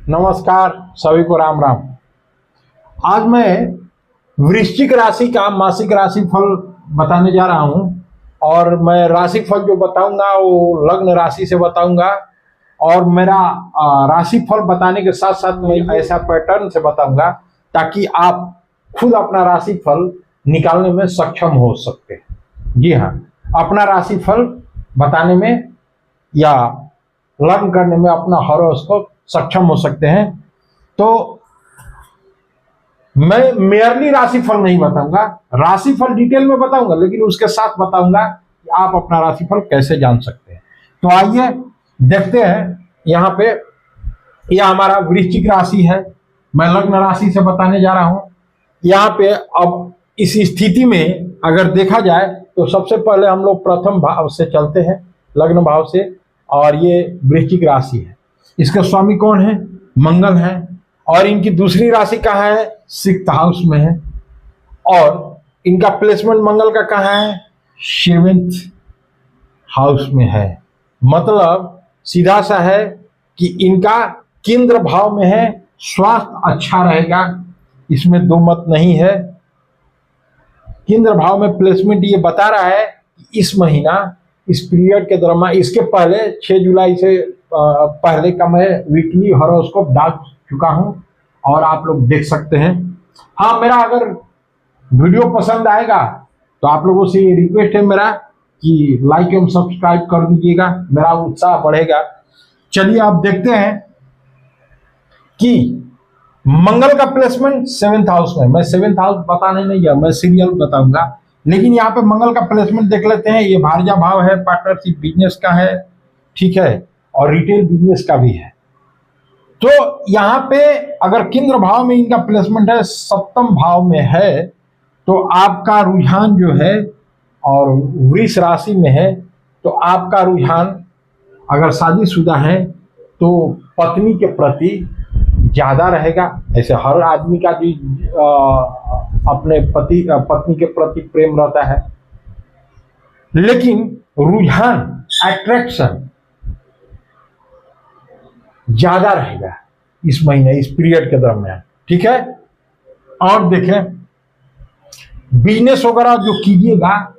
नमस्कार, सभी को राम राम। आज मैं वृश्चिक राशि का मासिक राशि फल बताने जा रहा हूं और मैं राशि फल जो बताऊंगा वो लग्न राशि से बताऊंगा और मेरा राशि फल बताने के साथ साथ मैं ऐसा पैटर्न से बताऊंगा ताकि आप खुद अपना राशि फल निकालने में सक्षम हो सकते हैं। जी हाँ, अपना राशि फल बताने में या लर्न करने में अपना हॉरोस्कोप सक्षम हो सकते हैं। तो मैं मेयरली राशिफल नहीं बताऊंगा, राशिफल डिटेल में बताऊंगा, लेकिन उसके साथ बताऊंगा कि आप अपना राशिफल कैसे जान सकते हैं। तो आइए देखते हैं। यहाँ पे यह हमारा वृश्चिक राशि है, मैं लग्न राशि से बताने जा रहा हूं। यहाँ पे अब इस स्थिति में अगर देखा जाए तो सबसे पहले हम लोग प्रथम भाव से चलते हैं, लग्न भाव से, और ये वृश्चिक राशि है। इसका स्वामी कौन है? मंगल है। और इनकी दूसरी राशि कहाँ है? 6th हाउस में है। और इनका प्लेसमेंट मंगल का कहाँ है? 7th हाउस में है। मतलब सीधा सा है कि इनका केंद्र भाव में है, स्वास्थ्य अच्छा रहेगा, इसमें दो मत नहीं है। केंद्र भाव में प्लेसमेंट ये बता रहा है कि इस महीना, इस पीरियड के दौरान, इसके पहले 6 जुलाई से पहले का मैं वीकली हॉरोस्कोप डाल चुका हूं और आप लोग देख सकते हैं। हाँ, मेरा अगर वीडियो पसंद आएगा तो आप लोगों से ये रिक्वेस्ट है मेरा कि लाइक एवं सब्सक्राइब कर दीजिएगा, मेरा उत्साह बढ़ेगा। चलिए आप देखते हैं कि मंगल का प्लेसमेंट 7th हाउस में। मैं 7th हाउस बताने नहीं गया, मैं सीरियल बताऊंगा, लेकिन यहाँ पे मंगल का प्लेसमेंट देख लेते हैं। ये भार्या भाव है, पार्टनरशिप बिजनेस का है, ठीक है, और रिटेल बिजनेस का भी है। तो यहाँ पे अगर केंद्र भाव में इनका प्लेसमेंट है, 7th भाव में है, तो आपका रुझान जो है, और वृष राशि में है, तो आपका रुझान अगर शादीशुदा है तो पत्नी के प्रति ज्यादा रहेगा। ऐसे हर आदमी का भी अपने पत्नी के प्रति प्रेम रहता है, लेकिन रुझान, अट्रैक्शन ज्यादा रहेगा इस महीने, इस पीरियड के दरमियान, ठीक है। और देखें, बिजनेस वगैरह जो कीजिएगा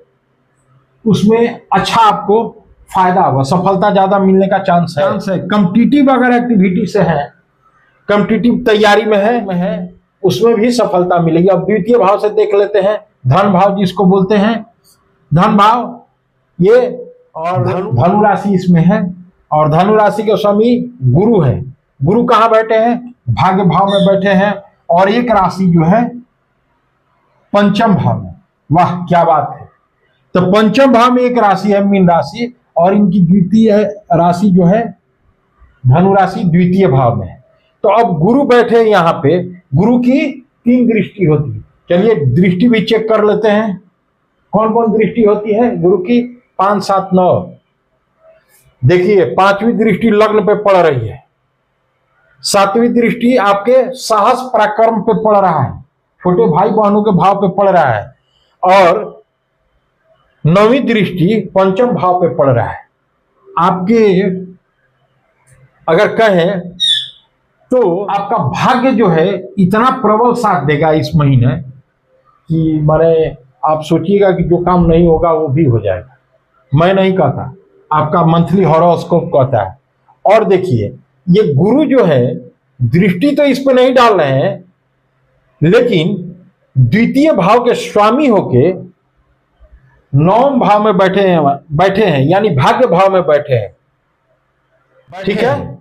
उसमें अच्छा आपको फायदा होगा, सफलता ज्यादा मिलने का चांस है। कॉम्पिटिटिव अगर एक्टिविटी से है, कॉम्पिटिटिव तैयारी में है, उसमें भी सफलता मिलेगी। अब द्वितीय भाव से देख लेते हैं, धन भाव जिसको बोलते हैं, धन भाव ये, और धनु राशि इसमें है, और धनु राशि के स्वामी गुरु है। गुरु कहाँ बैठे हैं? भाग्य भाव में बैठे हैं। और एक राशि जो है पंचम भाव में। वाह, क्या बात है। तो पंचम भाव में एक राशि है, मीन राशि, और इनकी द्वितीय राशि जो है धनु राशि द्वितीय भाव में है। तो अब गुरु बैठे यहाँ पे, गुरु की 3 दृष्टि होती है। चलिए दृष्टि भी चेक कर लेते हैं, कौन कौन दृष्टि होती है गुरु की? 5, 7, 9। देखिए, 5वीं दृष्टि लग्न पे पड़ रही है, 7वीं दृष्टि आपके साहस पराक्रम पे पड़ रहा है, छोटे भाई बहनों के भाव पे पड़ रहा है, और 9वीं दृष्टि पंचम भाव पे पड़ रहा है। आपके अगर कहें तो आपका भाग्य जो है इतना प्रबल साथ देगा इस महीने कि माने आप सोचिएगा कि जो काम नहीं होगा वो भी हो जाएगा। मैं नहीं कहता, आपका मंथली हॉरोस्कोप कहता है। और देखिए, ये गुरु जो है दृष्टि तो इस पे नहीं डाल रहे हैं, लेकिन द्वितीय भाव के स्वामी होके 9वें भाव में बैठे हैं, यानी भाग्य भाव में बैठे हैं, ठीक है।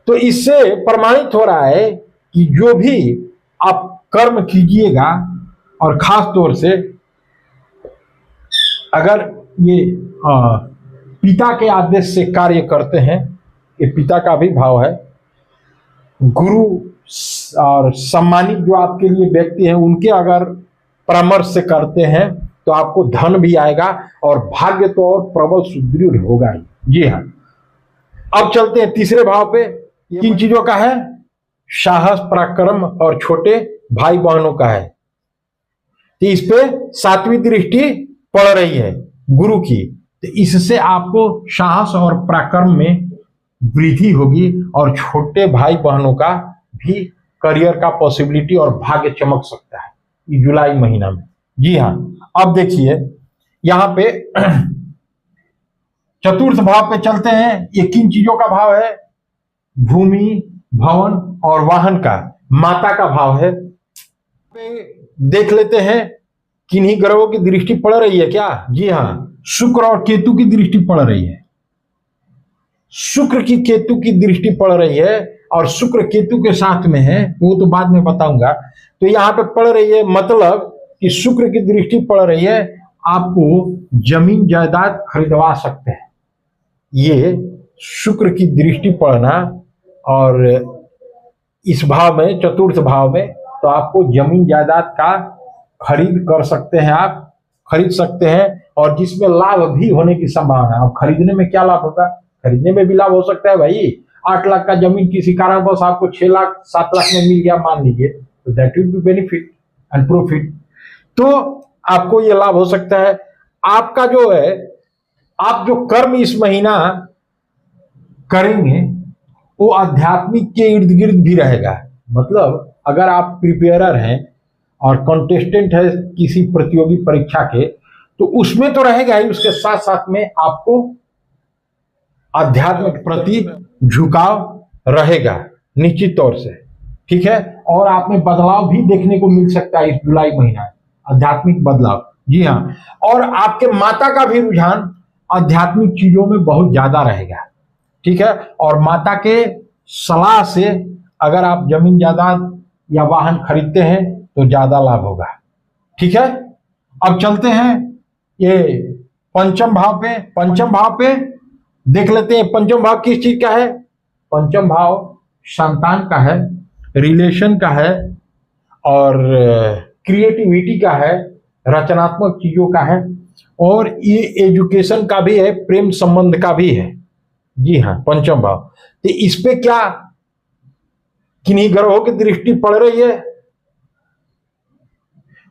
तो इससे प्रमाणित हो रहा है कि जो भी आप कर्म कीजिएगा, और खास तौर से अगर ये पिता के आदेश से कार्य करते हैं, ये पिता का भी भाव है, गुरु और सम्मानित जो आपके लिए व्यक्ति हैं उनके अगर परामर्श से करते हैं तो आपको धन भी आएगा और भाग्य तो और प्रबल सुदृढ़ होगा ही। जी हाँ, अब चलते हैं तीसरे भाव पे। किन चीजों का है? साहस पराक्रम और छोटे भाई बहनों का है। तो इस पे 7वीं दृष्टि पड़ रही है गुरु की, तो इससे आपको साहस और पराक्रम में वृद्धि होगी और छोटे भाई बहनों का भी करियर का पॉसिबिलिटी और भाग्य चमक सकता है जुलाई महीना में। जी हाँ, अब देखिए यहाँ पे चतुर्थ भाव पे चलते हैं। ये किन चीजों का भाव है? भूमि, भवन और वाहन का, माता का भाव है। देख लेते हैं किन्हीं ग्रहों की दृष्टि पड़ रही है क्या? जी हाँ, शुक्र और केतु की दृष्टि पड़ रही है। शुक्र की केतु की दृष्टि पड़ रही है और शुक्र केतु के साथ में है, वो तो बाद में बताऊंगा। तो यहाँ पे पड़ रही है, मतलब कि शुक्र की दृष्टि पड़ रही है, आपको जमीन जायदाद खरीदवा सकते हैं। ये शुक्र की दृष्टि पड़ना और इस भाव में, चतुर्थ भाव में, तो आपको जमीन जायदाद का खरीद कर सकते हैं, आप खरीद सकते हैं और जिसमें लाभ भी होने की संभावना है। अब खरीदने में क्या लाभ होगा? खरीदने में भी लाभ हो सकता है भाई। 8 लाख का जमीन किसी कारणवश आपको 6 लाख 7 लाख में मिल गया मान लीजिए, तो that will be benefit and profit. तो आपको ये लाभ हो सकता है। आपका जो है, आप जो कर्म इस महीना करेंगे वो आध्यात्मिक के इर्द गिर्द भी रहेगा। मतलब अगर आप प्रिपेयरर हैं और कंटेस्टेंट है किसी प्रतियोगी परीक्षा के, तो उसमें तो रहेगा ही, उसके साथ साथ में आपको आध्यात्म के प्रति झुकाव रहेगा निश्चित तौर से, ठीक है। और आप में बदलाव भी देखने को मिल सकता है इस जुलाई महीना, आध्यात्मिक बदलाव। जी हाँ, और आपके माता का भी रुझान आध्यात्मिक चीजों में बहुत ज्यादा रहेगा, ठीक है। और माता के सलाह से अगर आप जमीन जायदाद या वाहन खरीदते हैं तो ज्यादा लाभ होगा, ठीक है। अब चलते हैं ये पंचम भाव पे। पंचम भाव पे देख लेते हैं, पंचम भाव किस चीज का है? पंचम भाव संतान का है, रिलेशन का है और क्रिएटिविटी का है, रचनात्मक चीजों का है और ये एजुकेशन का भी है, प्रेम संबंध का भी है। जी हाँ, पंचम भाव। तो इस पे क्या किन्हीं ग्रहों की दृष्टि पड़ रही है?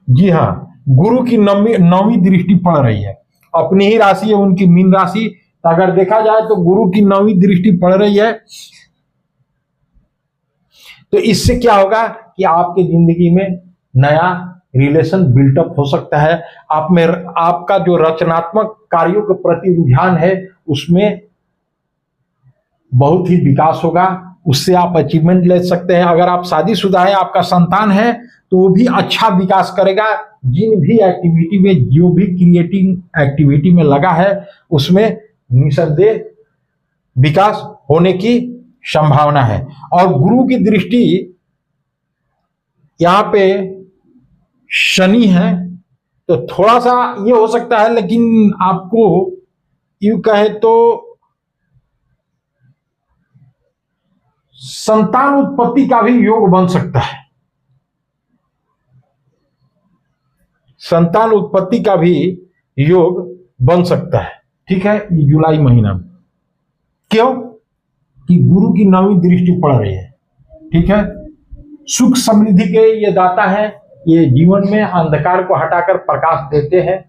जी हाँ, गुरु की नौवीं दृष्टि पड़ रही है। अपनी ही राशि है उनकी, मीन राशि। तो अगर देखा जाए तो गुरु की नौवीं दृष्टि पड़ रही है, तो इससे क्या होगा कि आपकी जिंदगी में नया रिलेशन बिल्टअप हो सकता है। आप में आपका जो रचनात्मक कार्यों के प्रति रुझान है उसमें बहुत ही विकास होगा, उससे आप अचीवमेंट ले सकते हैं। अगर आप शादीशुदा है, आपका संतान है, तो वो भी अच्छा विकास करेगा। जिन भी एक्टिविटी में, जो भी क्रिएटिव एक्टिविटी में लगा है, उसमें निसंदेह विकास होने की संभावना है। और गुरु की दृष्टि यहां पे शनि है, तो थोड़ा सा ये हो सकता है, लेकिन आपको यूं कहे तो संतान उत्पत्ति का भी योग बन सकता है। संतान उत्पत्ति का भी योग बन सकता है, ठीक है, ये जुलाई महीना में। क्यों? कि गुरु की नौवीं दृष्टि पड़ रही है, ठीक है। सुख समृद्धि के ये दाता है, ये जीवन में अंधकार को हटाकर प्रकाश देते हैं,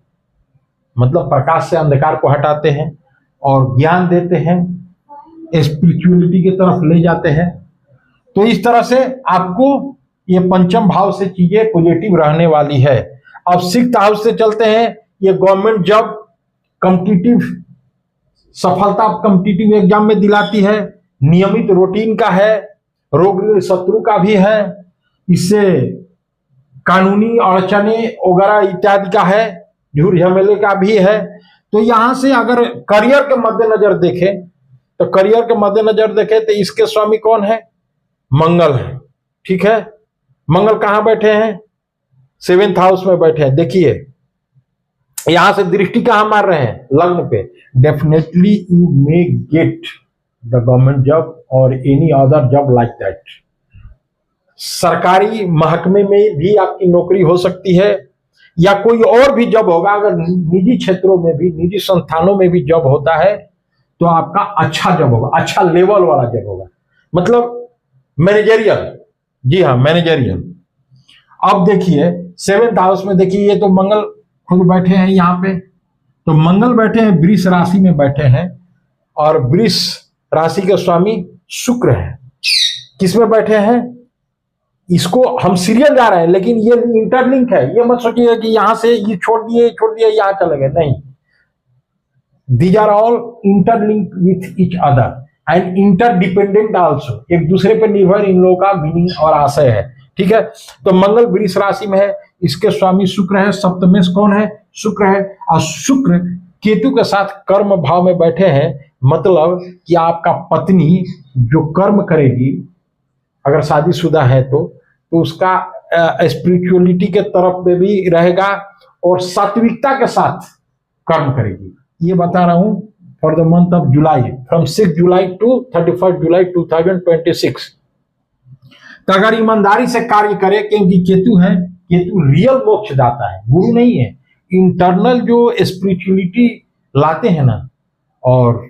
मतलब प्रकाश से अंधकार को हटाते हैं और ज्ञान देते हैं, स्पिरिचुअलिटी की तरफ ले जाते हैं। तो इस तरह से आपको ये पंचम भाव से चीजें पॉजिटिव रहने वाली है। अब सिक्स्थ हाउस से चलते हैं। ये गवर्नमेंट जॉब, कॉम्पिटिटिव सफलता कॉम्पिटिटिव एग्जाम में दिलाती है, नियमित रूटीन का है, रोग शत्रु का भी है, इससे कानूनी अड़चने वगैरह इत्यादि का है, झूठ झमेले का भी है। तो यहां से अगर करियर के मद्देनजर देखें, तो करियर के मद्देनजर देखें तो इसके स्वामी कौन है? मंगल है, ठीक है। मंगल कहां बैठे हैं? 7th हाउस में बैठे हैं। देखिए यहां से दृष्टि कहां मार रहे हैं? लग्न पे। Definitely you may get the government job और any other job like that. सरकारी महकमे में भी आपकी नौकरी हो सकती है या कोई और भी जॉब होगा। अगर निजी क्षेत्रों में भी, निजी संस्थानों में भी जॉब होता है तो आपका अच्छा जॉब होगा, अच्छा लेवल वाला जॉब होगा, मतलब मैनेजरियल। जी हाँ, मैनेजरियल। अब देखिए 7th हाउस में, देखिए ये तो मंगल खुद बैठे हैं यहाँ पे, तो मंगल बैठे हैं वृष राशि में बैठे हैं और वृष राशि के स्वामी शुक्र है। किसमें बैठे हैं, इसको हम सीरियल जा रहे हैं लेकिन ये इंटरलिंक है। ये मत सोचिए कि यहां से ये छोड़ दिए यहां चले गए, नहीं। These are all interlink with each other and interdependent also. एक दूसरे पर निर्भर इन लोगों का मीनिंग और आशय है। ठीक है, तो मंगल वृष राशि में है, इसके स्वामी शुक्र है। सप्तमेश कौन है, शुक्र है। और शुक्र केतु के साथ कर्म भाव में बैठे हैं, मतलब कि आपका पत्नी जो कर्म करेगी, अगर शादीशुदा है तो उसका स्पिरिचुअलिटी के तरफ में भी रहेगा और सात्विकता के साथ कर्म करेगी। ये बता रहा हूं for the month of July, from 6 July to 31 July 2026। तो अगर ईमानदारी से कार्य करे, क्योंकि केतु है, केतु रियल मोक्ष दाता है, गुरु नहीं है। इंटरनल जो स्पिरिचुअलिटी लाते हैं ना और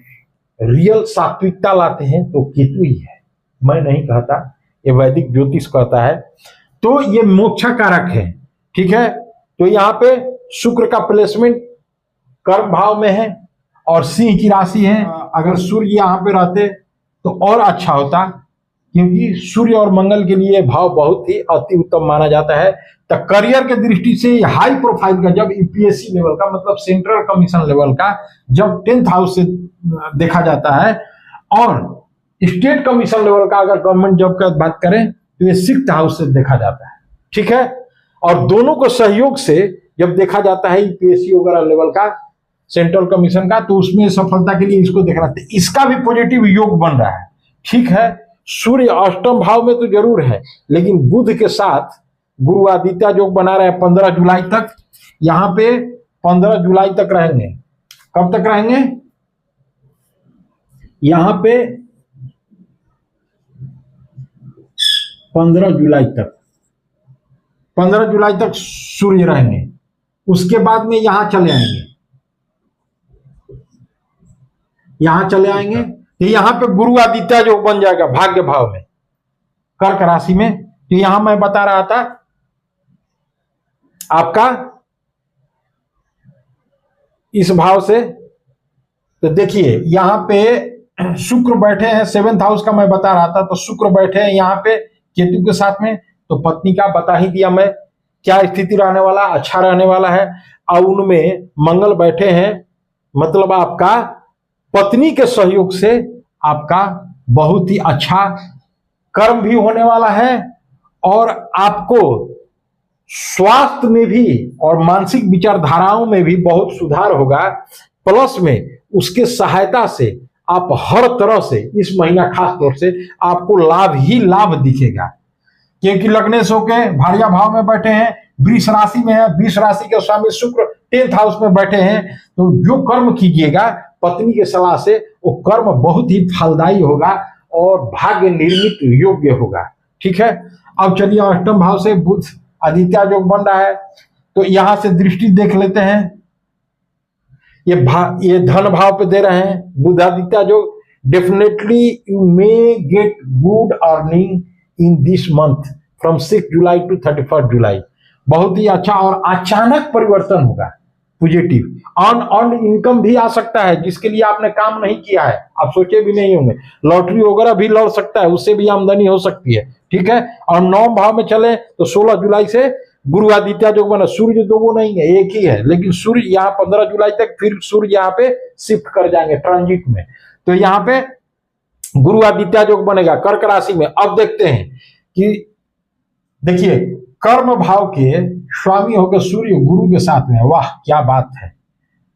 रियल सात्विकता लाते हैं तो केतु ही है, मैं नहीं कहता, ये वैदिक ज्योतिष कहता है। तो ये मोक्ष कारक है। ठीक है, तो यहाँ पे शुक्र का प्लेसमेंट कर्म भाव में है और सिंह की राशि है। अगर सूर्य यहाँ पे रहते तो और अच्छा होता, क्योंकि सूर्य और मंगल के लिए भाव बहुत ही अति उत्तम माना जाता है। तो करियर के दृष्टि से हाई प्रोफाइल का, जब यूपीएससी लेवल का, मतलब सेंट्रल कमीशन लेवल का, जब 10th हाउस से देखा जाता है, और स्टेट कमीशन लेवल का अगर गवर्नमेंट जॉब का बात करें तो ये 6th हाउस से देखा जाता है। ठीक है, और दोनों को सहयोग से जब देखा जाता है यूपीएससी वगैरह लेवल का, सेंट्रल कमीशन का, तो उसमें सफलता के लिए इसको देखना चाहिए। इसका भी पॉजिटिव योग बन रहा है। ठीक है, सूर्य अष्टम भाव में तो जरूर है, लेकिन बुध के साथ गुरु आदित्य योग बना रहे हैं 15 जुलाई तक। यहां पे 15 जुलाई तक रहेंगे। कब तक रहेंगे, यहां पे 15 जुलाई तक, 15 जुलाई तक सूर्य रहेंगे। उसके बाद में यहां चले आएंगे, यहां चले आएंगे तो यहां पे गुरु आदित्य जो बन जाएगा भाग्य भाव में, कर्क राशि में। तो यहां मैं बता रहा था आपका इस भाव से, तो देखिए यहां पे शुक्र बैठे हैं 7th हाउस का मैं बता रहा था, तो शुक्र बैठे हैं यहां पे केतु के साथ में। तो पत्नी का बता ही दिया मैं क्या स्थिति रहने वाला, अच्छा रहने वाला है। और उनमें मंगल बैठे हैं, मतलब आपका पत्नी के सहयोग से आपका बहुत ही अच्छा कर्म भी होने वाला है और आपको स्वास्थ्य में भी और मानसिक विचारधाराओं में भी बहुत सुधार होगा। प्लस में उसके सहायता से आप हर तरह से इस महीना खास तौर से आपको लाभ ही लाभ दिखेगा, क्योंकि लग्नेश होके भार्या भाव में बैठे हैं, वृष राशि में है, वृष राशि के स्वामी शुक्र 10th हाउस में बैठे हैं। तो जो कर्म कीजिएगा पत्नी के सलाह से, वो कर्म बहुत ही फलदायी होगा और भाग्य निर्मित योग्य होगा। ठीक है, अब चलिए अष्टम भाव से बुध आदित्य योग बन रहा है, तो यहां से दृष्टि देख लेते हैं। ये धन भाव पे दे रहे हैं Budh Aditya yoga. Definitely you may get good earning in this month from 6 July to 31 July. बहुत ही अच्छा और अचानक परिवर्तन होगा, पॉजिटिव। अर्न इनकम भी आ सकता है जिसके लिए आपने काम नहीं किया है, आप सोचे भी नहीं होंगे। लॉटरी वगैरह भी लड़ सकता है, उससे भी आमदनी हो सकती है। ठीक है, और 9 भाव में चले तो 16 जुलाई से गुरु आदित्य जो बना, सूर्य दो वो नहीं है, एक ही है, लेकिन सूर्य यहाँ 15 जुलाई तक, फिर सूर्य यहाँ पे शिफ्ट कर जाएंगे ट्रांजिट में। तो यहाँ पे गुरु आदित्य जो बनेगा कर्क राशि में। अब देखते हैं कि देखिए कर्म भाव के स्वामी होकर सूर्य गुरु के साथ में है, वाह क्या बात है।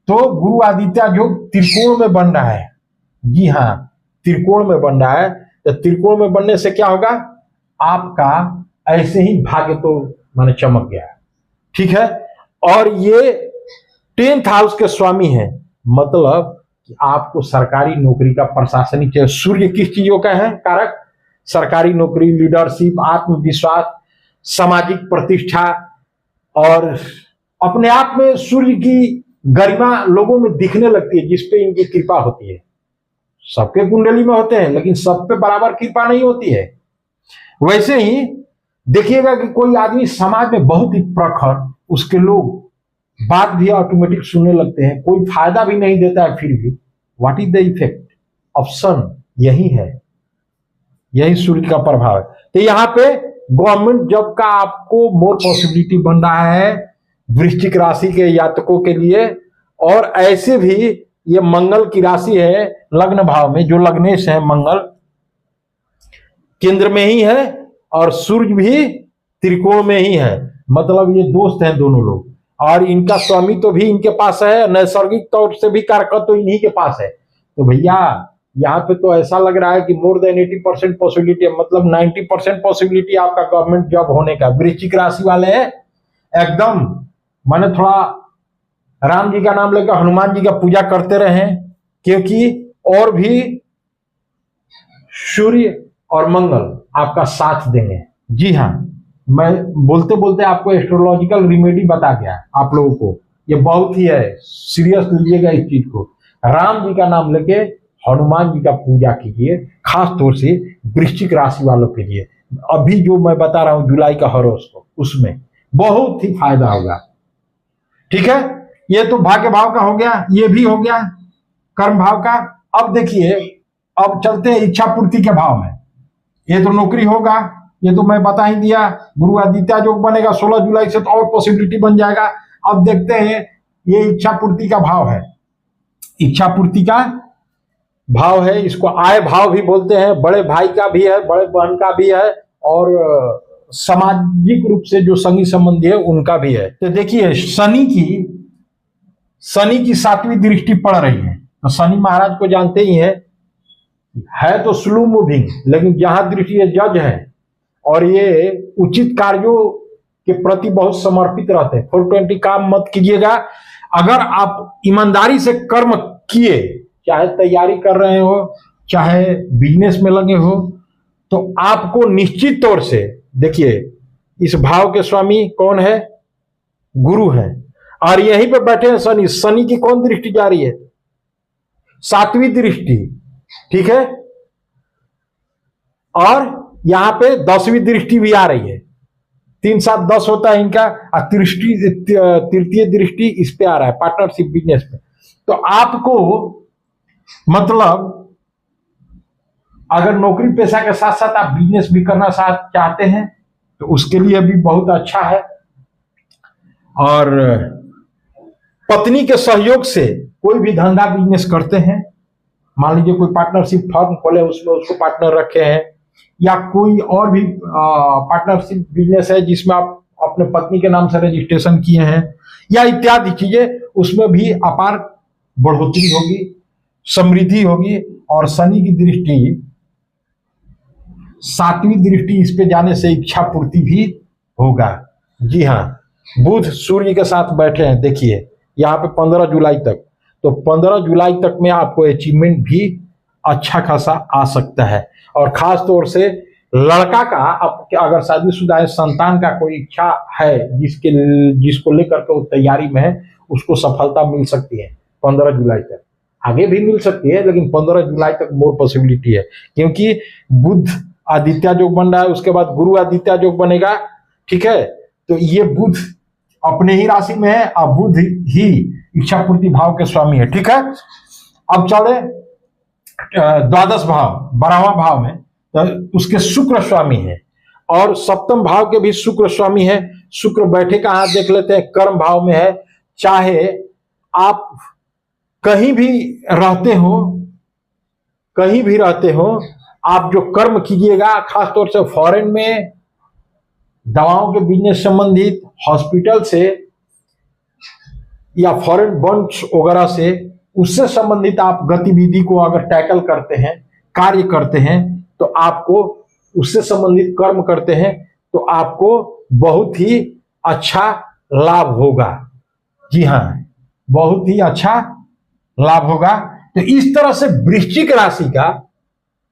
तो गुरु आदित्य जो त्रिकोण में बन रहा है, जी हाँ त्रिकोण में बन रहा है। तो त्रिकोण में बनने से क्या होगा, आपका ऐसे ही भाग्य तो माने चमक गया। ठीक है, और ये 10th हाउस के स्वामी है, मतलब कि आपको सरकारी नौकरी का प्रशासनिक चाहिए। सूर्य किस चीजों का है कारक, सरकारी नौकरी, लीडरशिप, आत्मविश्वास, सामाजिक प्रतिष्ठा, और अपने आप में सूर्य की गरिमा लोगों में दिखने लगती है जिसपे इनकी कृपा होती है। सबके कुंडली में होते हैं लेकिन सब पे बराबर कृपा नहीं होती है। वैसे ही देखिएगा कि कोई आदमी समाज में बहुत ही प्रखर, उसके लोग बात भी ऑटोमेटिक सुनने लगते हैं, कोई फायदा भी नहीं देता है, फिर भी what is the effect of sun, यही है, यही सूर्य का प्रभाव है। तो यहाँ पे गवर्नमेंट जॉब का आपको मोर पॉसिबिलिटी बन रहा है वृश्चिक राशि के जातकों के लिए। और ऐसे भी ये मंगल की राशि है लग्न भाव में, जो लग्नेश है मंगल केंद्र में ही है और सूर्य भी त्रिकोण में ही है, मतलब ये दोस्त हैं दोनों लोग। और इनका स्वामी तो भी इनके पास है, नैसर्गिक तौर से भी कारक तो इन्हीं के पास है। तो भैया यहाँ पे तो ऐसा लग रहा है कि मोर देन 80% पॉसिबिलिटी है, मतलब 90% पॉसिबिलिटी आपका गवर्नमेंट जॉब होने का। वृश्चिक राशि वाले हैं एकदम, माने थोड़ा राम जी का नाम लेकर हनुमान जी का पूजा करते रहे, क्योंकि और भी सूर्य और मंगल आपका साथ देंगे। जी हाँ, मैं बोलते बोलते आपको एस्ट्रोलॉजिकल रिमेडी बता गया आप लोगों को, ये बहुत ही है, सीरियस लीजिएगा इस चीज को। राम जी का नाम लेके हनुमान जी का पूजा कीजिए, खास तौर से वृश्चिक राशि वालों के लिए। अभी जो मैं बता रहा हूं जुलाई का हॉरोस्कोप, उसमें बहुत ही फायदा होगा। ठीक है, ये तो भाग्य भाव का हो गया, ये भी हो गया कर्म भाव का। अब देखिए, अब चलते हैं इच्छा पूर्ति के भाव में। ये तो नौकरी होगा, ये तो मैं बता ही दिया। गुरु आदित्य योग बनेगा 16 जुलाई से, तो और पॉसिबिलिटी बन जाएगा। अब देखते हैं, ये इच्छा पूर्ति का भाव है, इच्छा पूर्ति का भाव है, इसको आय भाव भी बोलते हैं। बड़े भाई का भी है, बड़े बहन का भी है, और सामाजिक रूप से जो संगी संबंधी है उनका भी है। तो देखिए, शनि की 7वीं दृष्टि पड़ रही है। तो शनि महाराज को जानते ही है तो स्लो मूविंग, लेकिन जहां दृष्टि है जज है, और ये उचित कार्यों के प्रति बहुत समर्पित रहते हैं। 420 काम मत कीजिएगा। अगर आप ईमानदारी से कर्म किए, चाहे तैयारी कर रहे हो, चाहे बिजनेस में लगे हो, तो आपको निश्चित तौर से, देखिए इस भाव के स्वामी कौन है? गुरु है, और यहीं पे बैठे हैं शनि। शनि की कौन दृष्टि जा रही है? 7वीं दृष्टि, ठीक है। और यहां पे 10वीं दृष्टि भी आ रही है। 3 7 10 होता है इनका, तृतीय दृष्टि इस पे आ रहा है, पार्टनरशिप बिजनेस पे। तो आपको मतलब अगर नौकरी पेशा के साथ साथ आप बिजनेस भी करना चाहते हैं तो उसके लिए भी बहुत अच्छा है। और पत्नी के सहयोग से कोई भी धंधा बिजनेस करते हैं, मान लीजिए कोई पार्टनरशिप फर्म खोले, उसमें उसको पार्टनर रखे हैं, या कोई और भी पार्टनरशिप बिजनेस है जिसमें आप अपने पत्नी के नाम से रजिस्ट्रेशन किए हैं, या इत्यादि चीजें, उसमें भी अपार बढ़ोतरी होगी, समृद्धि होगी। और शनि की दृष्टि 7वीं दृष्टि इस पे जाने से इच्छा पूर्ति भी होगा। जी हाँ, बुध सूर्य के साथ बैठे हैं, देखिए यहाँ पे 15 जुलाई तक। तो 15 जुलाई तक में आपको अचीवमेंट भी अच्छा खासा आ सकता है। और खास तौर से लड़का का, अगर शादीशुदा है, संतान का कोई इच्छा है जिसको लेकर के वो तैयारी में है, उसको सफलता मिल सकती है 15 जुलाई तक। आगे भी मिल सकती है, लेकिन 15 जुलाई तक मोर पॉसिबिलिटी है, क्योंकि बुध आदित्य योग बन रहा है, उसके बाद गुरु आदित्य योग बनेगा। ठीक है, तो ये बुध अपने ही राशि में है, और बुध ही इच्छा पूर्ति भाव के स्वामी है। ठीक है, अब चले द्वादश भाव, 12वां भाव में, तो उसके शुक्र स्वामी है, और सप्तम भाव के भी शुक्र स्वामी है। शुक्र बैठे कहाँ देख लेते हैं, कर्म भाव में है। चाहे आप कहीं भी रहते हो, आप जो कर्म कीजिएगा, खासतौर से फॉरेन में दवाओं के बिजनेस संबंधित, हॉस्पिटल से या फॉरेन बंच वगैरह से, उससे संबंधित आप गतिविधि को अगर टैकल करते हैं, कार्य करते हैं, तो आपको उससे संबंधित कर्म करते हैं, तो आपको बहुत ही अच्छा लाभ होगा। जी हाँ, बहुत ही अच्छा लाभ होगा। तो इस तरह से वृश्चिक राशि का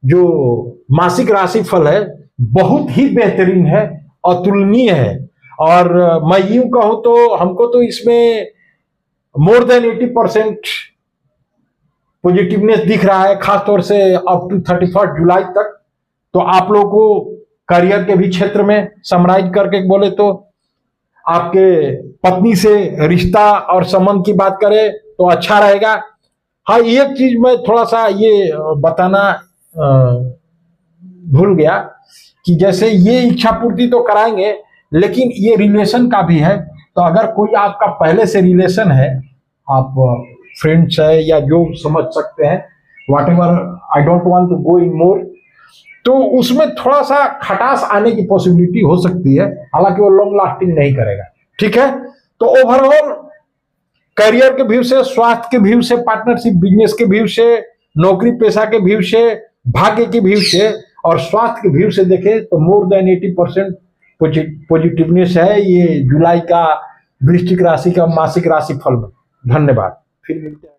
जो मासिक राशि फल है बहुत ही बेहतरीन है, अतुलनीय है। और मैं यूं कहूं तो हमको तो इसमें मोर देन 80% पॉजिटिवनेस दिख रहा है, खासतौर से अप टू 31 जुलाई तक। तो आप लोगों को करियर के भी क्षेत्र में समराइज करके बोले तो, आपके पत्नी से रिश्ता और संबंध की बात करें तो अच्छा रहेगा। हाँ, एक चीज मैं थोड़ा सा ये बताना भूल गया कि जैसे ये इच्छा पूर्ति तो कराएंगे, लेकिन ये रिलेशन का भी है। तो अगर कोई आपका पहले से रिलेशन है, आप फ्रेंड्स है या जो समझ सकते हैं, whatever, I don't want to go in more, तो उसमें थोड़ा सा खटास आने की पॉसिबिलिटी हो सकती है, हालांकि वो लॉन्ग लास्टिंग नहीं करेगा। ठीक है, तो ओवरऑल करियर के व्यू से, स्वास्थ्य के व्यू से, पार्टनरशिप बिजनेस के व्यू से, नौकरी पेशा के व्यू से, भाग्य के व्यू से और स्वास्थ्य के व्यू से देखें तो मोर देन 80% पॉजिटिवनेस है ये जुलाई का वृश्चिक राशि का मासिक राशि फल में। धन्यवाद, फिर मिलते हैं।